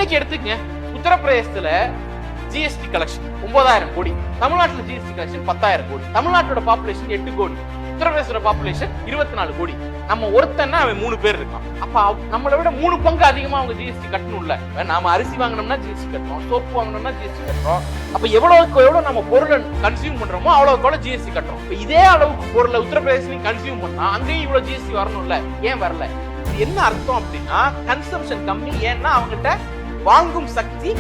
இன்னைக்கு எடுத்துக்கங்க, உத்தரப்பிரதேசத்துல GST collection 9000 கோடி, தமிழ்நாட்டுல ஜிஎஸ்டி கலெக்ஷன் 10,000 கோடி. தமிழ்நாட்டோட பாப்புலேஷன் 8 கோடி, உத்தரப்பிரதேச பாப்புலேஷன் 24 கோடி. நம்ம ஒருத்தன்னா அவன் 3 பேர் இருக்கான். அப்ப நம்மளை விட 3 பங்கு அதிகமா அவங்க ஜிஎஸ்டி கட்டணும்ல. நாம அரிசி வாங்கணும்னா ஜிஎஸ்டி கட்டுறோம், சோப்பு வாங்கணும்னா ஜிஎஸ்டி கட்டுறோம். அப்ப எவ்வளவு நம்ம பொருளை கன்சியூம் பண்றோமோ அவ்வளவுக்கு ஜிஎஸ்டி கட்டுறோம். இப்ப இதே அளவுக்கு பொருளை உத்தரப்பிரதேசலையும் கன்சியூம் பண்ணா அங்கேயும் இவ்வளவு ஜிஎஸ்டி வரணும்ல, ஏன் வரல? என்ன அர்த்தம் அப்படின்னா, கன்சம்ஷன் கம்மி. ஏன்னா அவங்ககிட்ட வாங்கும் சக்தி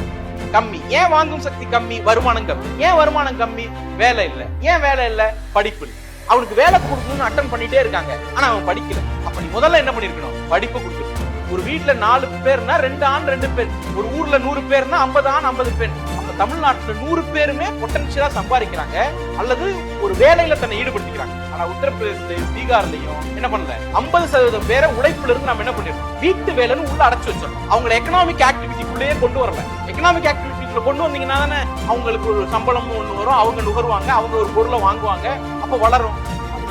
கம்மி. ஏன் வாங்கும் சக்தி கம்மி? வருமானம் கம்மி. ஏன் வருமானம் கம்மி? வேலை இல்ல. ஏன் வேலை இல்ல? படிப்பு இல்ல. அவனுக்கு வேலை கொடுக்கணும்னு அட்டன் பண்ணிட்டே இருக்காங்க, ஆனா அவன் படிக்கல. அப்ப நீ முதல்ல என்ன பண்ணிருக்கணும்? படிப்பு கொடுக்கணும். ஒரு வீட்டுல 4 பேர்னா 2 ஆண் 2 பெண். ஒரு ஊர்ல 100 பேர்னா 50 ஆண் 50 பெண். அப்ப தமிழ்நாட்டுல 100 பேருமே பொட்டன்ஷியலா சம்பாதிக்கிறாங்க அல்லது ஒரு வேலையில தன்னை ஈடுபடுத்திக்கிறாங்க. ஆனா உத்தரப்பிரதேசலையும் பீகார்லயும் என்ன பண்ணல, 50% பேரை உழைப்புல இருந்து நம்ம என்ன பண்ணிருக்கோம், வீட்டு வேலைன்னு உள்ள அடைச்சு வச்சோம். அவங்களை எக்கனாமிக் ஆக்டிவிட்டிக்குள்ளேயே கொண்டு வரல. எக்கனாமிக் ஆக்டிவிட்டிக்குள்ள கொண்டு வந்தீங்கன்னா தானே அவங்களுக்கு ஒரு சம்பளமும் ஒண்ணு வரும், அவங்க நுகர்வாங்க, அவங்க ஒரு பொருளை வாங்குவாங்க, அப்ப வளரும்.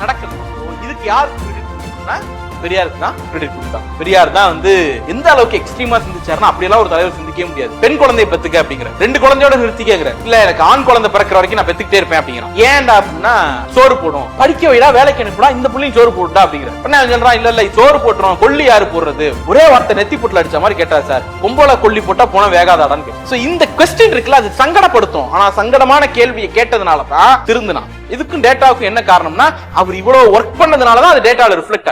நடக்குது. இதுக்கு யார் பெரியாருக்கு தான் கிரெடிட் கொடுத்தாங்க. பெரியார் தான் எந்த அளவுக்கு எக்ஸ்ட்ரீமா சிந்திச்சாருன்னா, அப்படியெல்லாம் ஒரு தலைவர் சிந்திக்கவே முடியாது. பெண் குழந்தைய பெத்துக்க அப்படிங்கிற 2 குழந்தையோட நிறுத்தி கேட்கிற, இல்ல எனக்கு ஆண் குழந்தை பிறக்கிற வரைக்கும் நான் பெத்துக்கிட்டே இருப்பேன் அப்படிங்கிறான். ஏன்டா அப்படின்னா, சோறு போடும், படிக்க வைடா, வேலைக்கு அனுப்பிடா, இந்த புள்ளையும் சோறு போட்டுடா அப்படிங்கிற. சொல்றான், இல்ல சோறு போட்டுரும், கொல்லி யாரு போடுறது? ஒரே வார்த்தை நெத்தி போட்டுல அடிச்ச மாதிரி கேட்டாரு சார். பொம்பளை கொல்லி போட்டா போன வேகாதாடான்னு. சோ இந்த கொஸ்டின் இருக்குல்ல, அது சங்கடப்படுத்தும். ஆனா சங்கடமான கேள்வியை கேட்டதுனாலதான் திருந்தினா. இதுக்கும் டேட்டாவுக்கும் என்ன காரணம்னா, அவர் இவ்வளவு ஒர்க் பண்ணதுனாலதான் அது டேட்டால ரிஃப்ளெக்ட் ஆகுது.